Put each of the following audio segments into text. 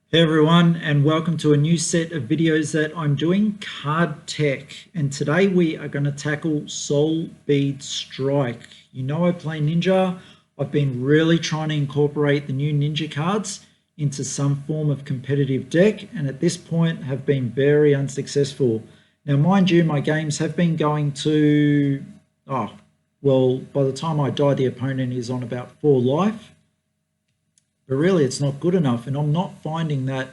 Hey everyone, and welcome to a new set of videos that I'm doing, Card Tech. And today we are going to tackle Soulbeed Strike. You know I play Ninja. I've been really trying to incorporate the new Ninja cards into some form of competitive deck, and at this point have been very unsuccessful. Now mind you, my games have been going to, well, by the time I die the opponent is on about 4 life. But really it's not good enough, and I'm not finding that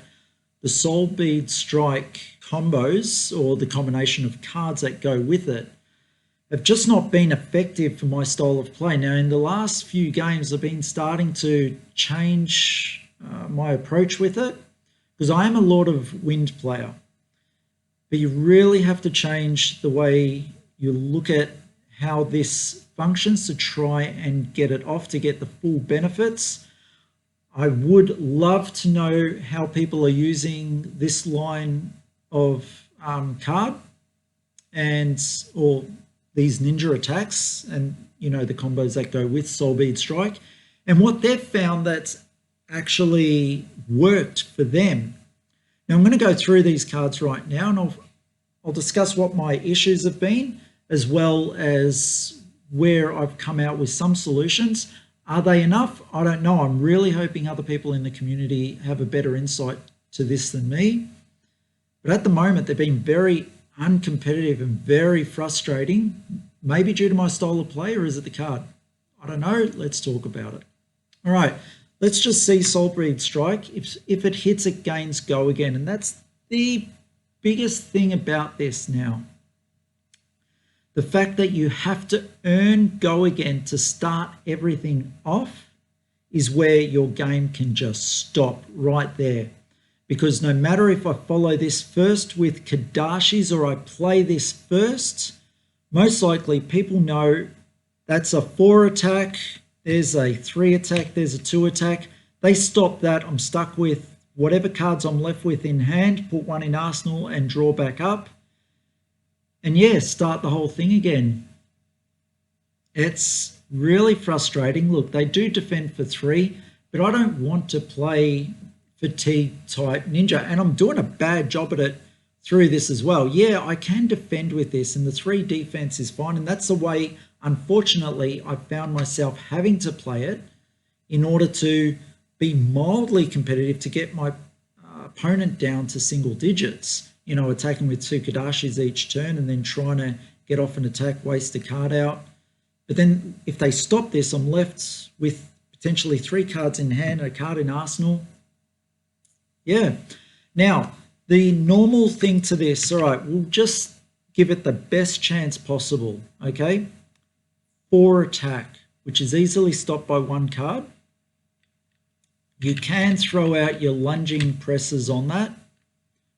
the Soulbeed Strike combos or the combination of cards that go with it have just not been effective for my style of play. Now in the last few games I've been starting to change my approach with it, because I am a Lord of Wind player, but you really have to change the way you look at how this functions to try and get it off to get the full benefits. I would love to know how people are using this line of card or these ninja attacks and the combos that go with Soulbeed Strike, and what they've found that's actually worked for them. Now I'm going to go through these cards right now, and I'll discuss what my issues have been, as well as where I've come out with some solutions. Are they enough? I don't know. I'm really hoping other people in the community have a better insight to this than me. But at the moment, they've been very uncompetitive and very frustrating, maybe due to my style of play, or is it the card? I don't know. Let's talk about it. All right, let's just see Soulbeed Strike. If it hits, it gains go again. And that's the biggest thing about this now. The fact that you have to earn go again to start everything off is where your game can just stop right there. Because no matter if I follow this first with Kadashis or I play this first, most likely people know that's a 4 attack, there's a 3 attack, there's a 2 attack. They stop that. I'm stuck with whatever cards I'm left with in hand, put one in arsenal and draw back up. And yeah, start the whole thing again. It's really frustrating. Look, they do defend for 3, but I don't want to play fatigue type ninja, and I'm doing a bad job at it through this as well. Yeah, I can defend with this, and the 3 defense is fine, and that's the way, unfortunately, I found myself having to play it in order to be mildly competitive to get my opponent down to single digits. Attacking with 2 Kadashis each turn and then trying to get off an attack, waste a card out. But then if they stop this, I'm left with potentially 3 cards in hand and a card in arsenal. Yeah. Now, the normal thing to this, all right, we'll just give it the best chance possible, okay? 4 attack, which is easily stopped by 1 card. You can throw out your lunging presses on that,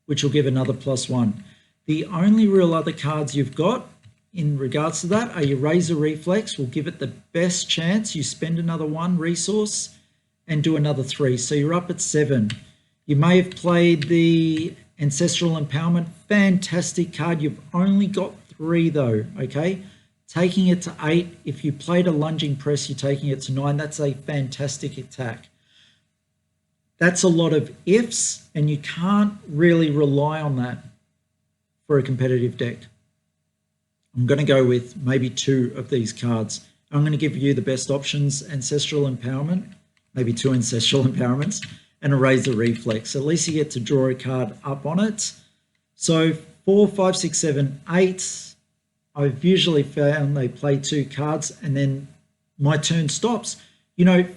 which will give another +1. The only real other cards you've got in regards to that are your Razor Reflex. Will give it the best chance. You spend another 1 resource and do another 3. So you're up at 7. You may have played the Ancestral Empowerment. Fantastic card. You've only got 3 though, okay? Taking it to 8. If you played a Lunging Press, you're taking it to 9. That's a fantastic attack. That's a lot of ifs, and you can't really rely on that for a competitive deck. I'm going to go with maybe 2 of these cards. I'm going to give you the best options: Ancestral Empowerment, maybe 2 Ancestral Empowerments, and a Razor Reflex. At least you get to draw a card up on it. So 4, 5, 6, 7, 8. I've usually found they play 2 cards and then my turn stops.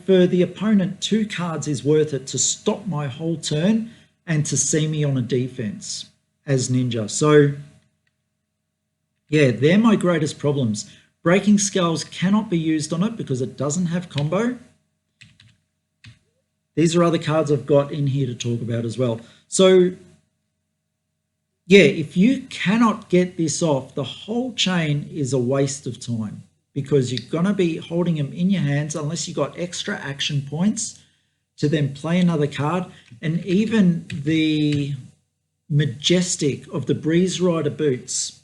For the opponent, 2 cards is worth it to stop my whole turn and to see me on a defense as Ninja. So, yeah, they're my greatest problems. Breaking Skulls cannot be used on it because it doesn't have combo. These are other cards I've got in here to talk about as well. So, yeah, if you cannot get this off, the whole chain is a waste of time, because you're going to be holding them in your hands unless you got extra action points to then play another card. And even the Majestic of the Breeze Rider boots,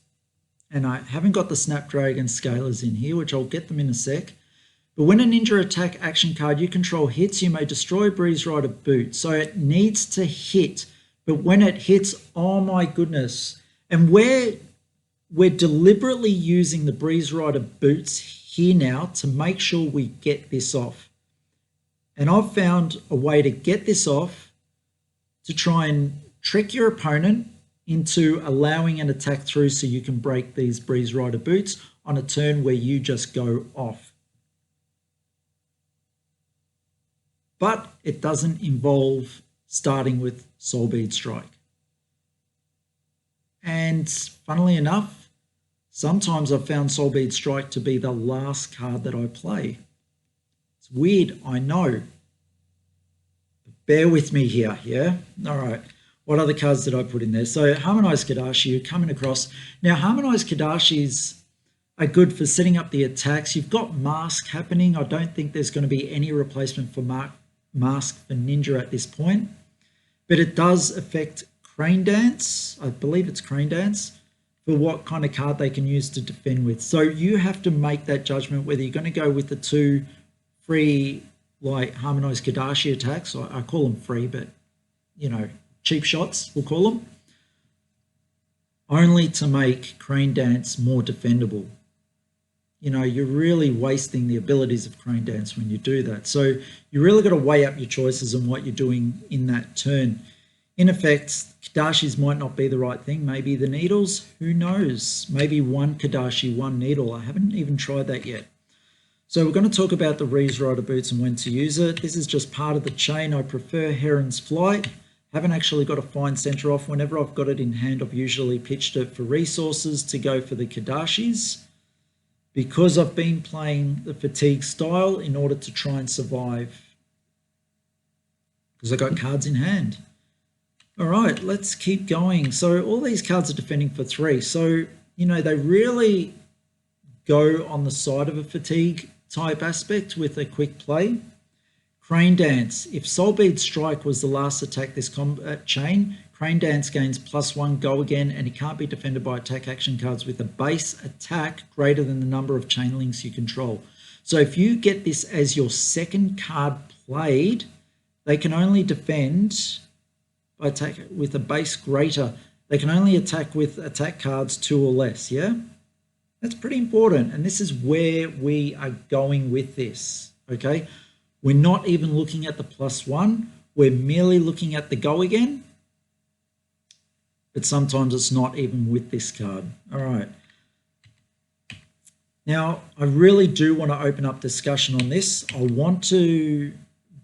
and I haven't got the Snapdragon Scalers in here, which I'll get them in a sec, But when a ninja attack action card you control hits, you may destroy Breeze Rider Boot. So it needs to hit. But when it hits, oh my goodness. And we're deliberately using the Breeze Rider Boots here now to make sure we get this off. And I've found a way to get this off to try and trick your opponent into allowing an attack through so you can break these Breeze Rider Boots on a turn where you just go off. But it doesn't involve starting with Soulbeed Strike. And funnily enough, sometimes I've found Soulbeed Strike to be the last card that I play. It's weird, I know. Bear with me here, yeah? All right. What other cards did I put in there? So Harmonized Kadashi, you're coming across. Now, Harmonized Kadashis are good for setting up the attacks. You've got Mask happening. I don't think there's going to be any replacement for Mask for Ninja at this point. But it does affect Crane Dance. I believe it's Crane Dance for what kind of card they can use to defend with. So you have to make that judgment whether you're going to go with the 2 free like Harmonized Kadashi attacks. I call them free, but you know, cheap shots, we'll call them, only to make Crane Dance more defendable. You know, you're really wasting the abilities of Crane Dance when you do that. So you really got to weigh up your choices and what you're doing in that turn. In effect, Kadashis might not be the right thing. Maybe the needles, who knows? Maybe 1 Kadashi, 1 needle. I haven't even tried that yet. So we're going to talk about the Breeze Rider Boots and when to use it. This is just part of the chain. I prefer Heron's Flight. Haven't actually got a fine center off. Whenever I've got it in hand, I've usually pitched it for resources to go for the Kadashis because I've been playing the fatigue style in order to try and survive because I got cards in hand. All right, let's keep going. So all these cards are defending for 3. So, you know, they really go on the side of a fatigue type aspect with a quick play. Crane Dance. If Soulbeed Strike was the last attack this combat chain, Crane Dance gains +1 go again, and it can't be defended by attack action cards with a base attack greater than the number of chain links you control. So if you get this as your second card played, they can only defend by attack with a base greater. They can only attack with attack cards 2 or less, yeah? That's pretty important, and this is where we are going with this, okay? We're not even looking at the +1. We're merely looking at the go again, but sometimes it's not even with this card. All right. Now, I really do want to open up discussion on this. I want to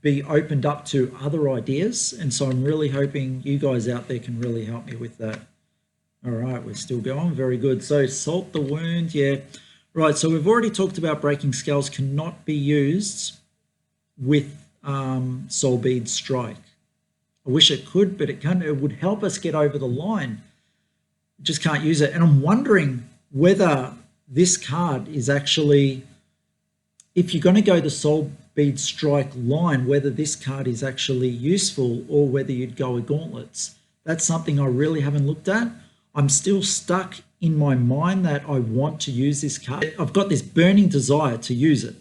be opened up to other ideas, and so I'm really hoping you guys out there can really help me with that. All right, we're still going. Very good. So Salt the Wound, yeah. Right, so we've already talked about Breaking Scales cannot be used with Soulbeed Strike. I wish it could, but it can't. It would help us get over the line. We just can't use it. And I'm wondering whether this card is actually, if you're going to go the Soulbeed Strike line, whether this card is actually useful or whether you'd go with Gauntlets. That's something I really haven't looked at. I'm still stuck in my mind that I want to use this card. I've got this burning desire to use it.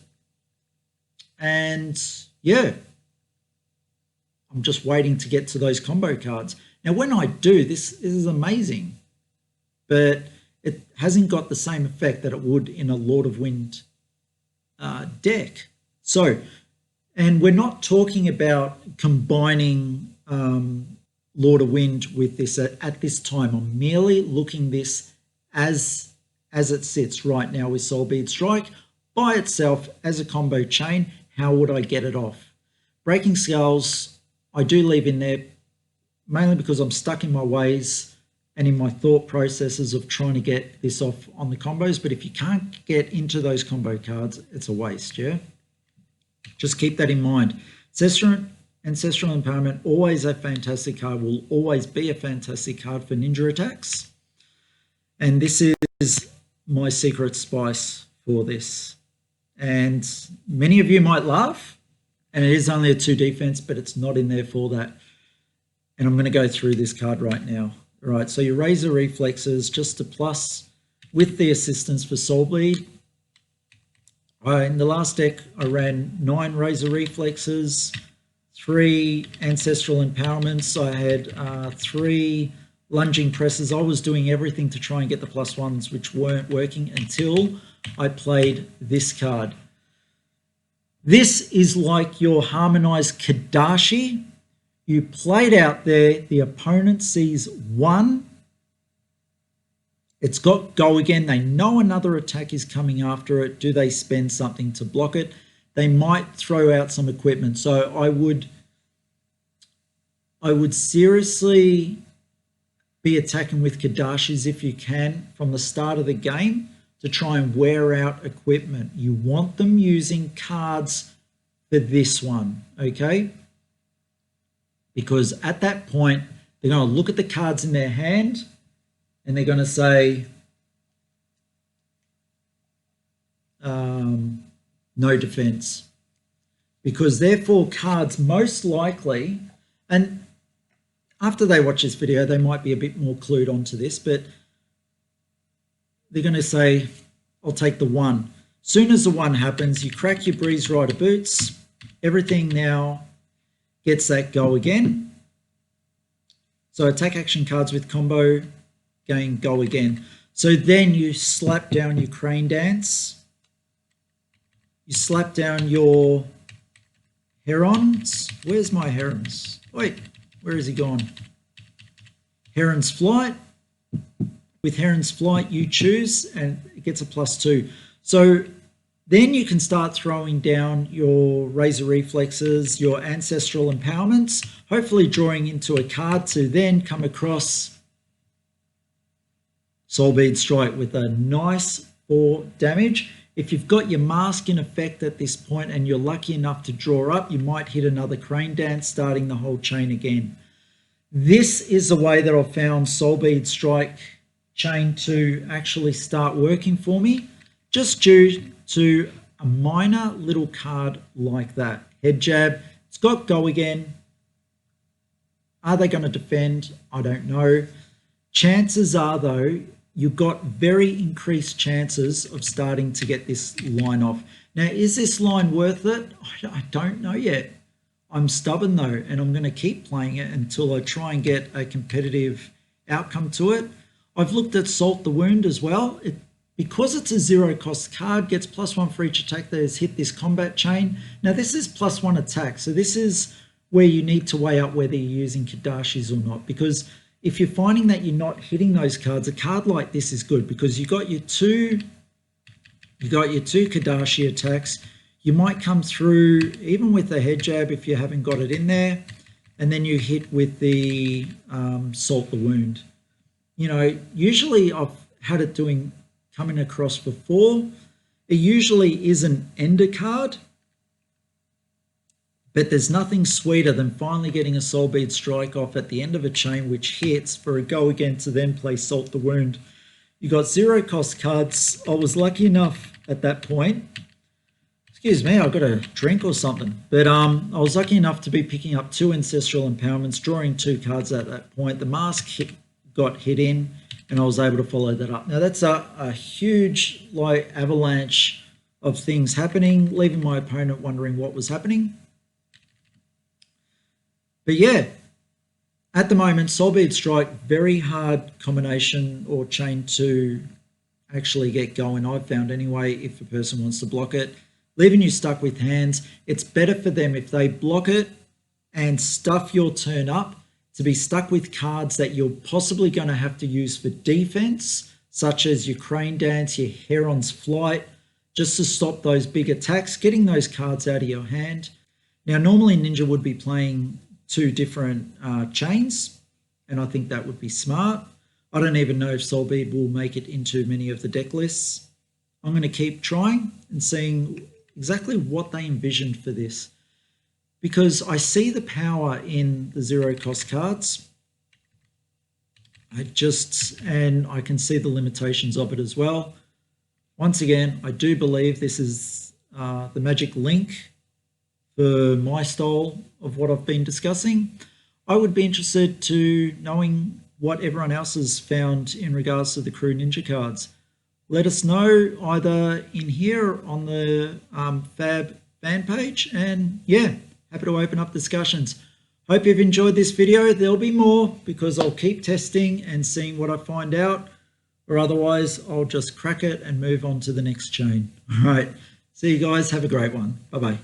And yeah, I'm just waiting to get to those combo cards. Now, when I do, this is amazing, but it hasn't got the same effect that it would in a Lord of Wind deck. So, and we're not talking about combining Lord of Wind with this at this time. I'm merely looking this as it sits right now with Soulbeed Strike by itself as a combo chain. How would I get it off? Breaking Scales, I do leave in there mainly because I'm stuck in my ways and in my thought processes of trying to get this off on the combos. But if you can't get into those combo cards, it's a waste, yeah? Just keep that in mind. Ancestral Empowerment, always a fantastic card, will always be a fantastic card for ninja attacks. And this is my secret spice for this. And many of you might laugh, and it is only a 2 defense, but it's not in there for that. And I'm going to go through this card right now. All right, so your Razor Reflexes, just a plus with the assistance for Soulbleed. In the last deck, I ran 9 Razor Reflexes, 3 Ancestral Empowerments. I had 3 Lunging Presses. I was doing everything to try and get the +1s, which weren't working until I played this card. This is like your Harmonized Kadashi. You played out there, the opponent sees 1. It's got go again. They know another attack is coming after it. Do they spend something to block it? They might throw out some equipment. So I would seriously be attacking with Kadashis if you can from the start of the game to try and wear out equipment. You want them using cards for this one, okay? Because at that point, they're going to look at the cards in their hand and they're going to say, no defense. Because therefore cards most likely, and after they watch this video, they might be a bit more clued onto this, but they're going to say, I'll take the 1. Soon as the 1 happens, you crack your Breeze Rider boots. Everything now gets that go again. So attack action cards with combo gain go again. So then you slap down your Crane Dance. You slap down your Herons. Where's my Herons? Wait, where is he gone? Heron's Flight. With Heron's Flight, you choose, and it gets a +2. So then you can start throwing down your Razor Reflexes, your Ancestral Empowerments, hopefully drawing into a card to then come across Soulbeed Strike with a nice 4 damage. If you've got your mask in effect at this point and you're lucky enough to draw up, you might hit another Crane Dance, starting the whole chain again. This is the way that I've found Soulbeed Strike chain to actually start working for me, just due to a minor little card like that. Head jab, it's got go again. Are they going to defend? I don't know. Chances are, though, you've got very increased chances of starting to get this line off. Now, is this line worth it? I don't know yet. I'm stubborn, though, and I'm going to keep playing it until I try and get a competitive outcome to it. I've looked at Salt the Wound as well. Because it's a 0-cost card, gets +1 for each attack that has hit this combat chain. Now, this is +1 attack, so this is where you need to weigh up whether you're using Kadashis or not, because if you're finding that you're not hitting those cards, a card like this is good because you got your two Kadashi attacks. You might come through even with the head jab if you haven't got it in there, and then you hit with the Salt the Wound. You know, usually I've had it coming across before. It usually is an ender card, but there's nothing sweeter than finally getting a Soulbeed Strike off at the end of a chain which hits for a go again to then play Salt the Wound. You got 0-cost cards. I was lucky enough at that point. Excuse me, I've got a drink or something. But I was lucky enough to be picking up 2 Ancestral Empowerments, drawing 2 cards at that point. The mask got hit in, and I was able to follow that up. Now, that's a huge avalanche of things happening, leaving my opponent wondering what was happening. But yeah, at the moment, Soulbeed Strike, very hard combination or chain to actually get going, I've found anyway, if a person wants to block it. Leaving you stuck with hands, it's better for them if they block it and stuff your turn up to be stuck with cards that you're possibly going to have to use for defense, such as your Crane Dance, your Heron's Flight, just to stop those big attacks, getting those cards out of your hand. Now, normally Ninja would be playing 2 different chains, and I think that would be smart. I don't even know if Soulbeed will make it into many of the deck lists. I'm going to keep trying and seeing exactly what they envisioned for this, because I see the power in the 0-cost cards. And I can see the limitations of it as well. Once again, I do believe this is the magic link for my style of what I've been discussing. I would be interested to knowing what everyone else has found in regards to the Crew Ninja cards. let us know either in here on the Fab fan page, and yeah, happy to open up discussions. Hope you've enjoyed this video. There'll be more because I'll keep testing and seeing what I find out, or otherwise I'll just crack it and move on to the next chain. All right, see you guys, have a great one. Bye bye.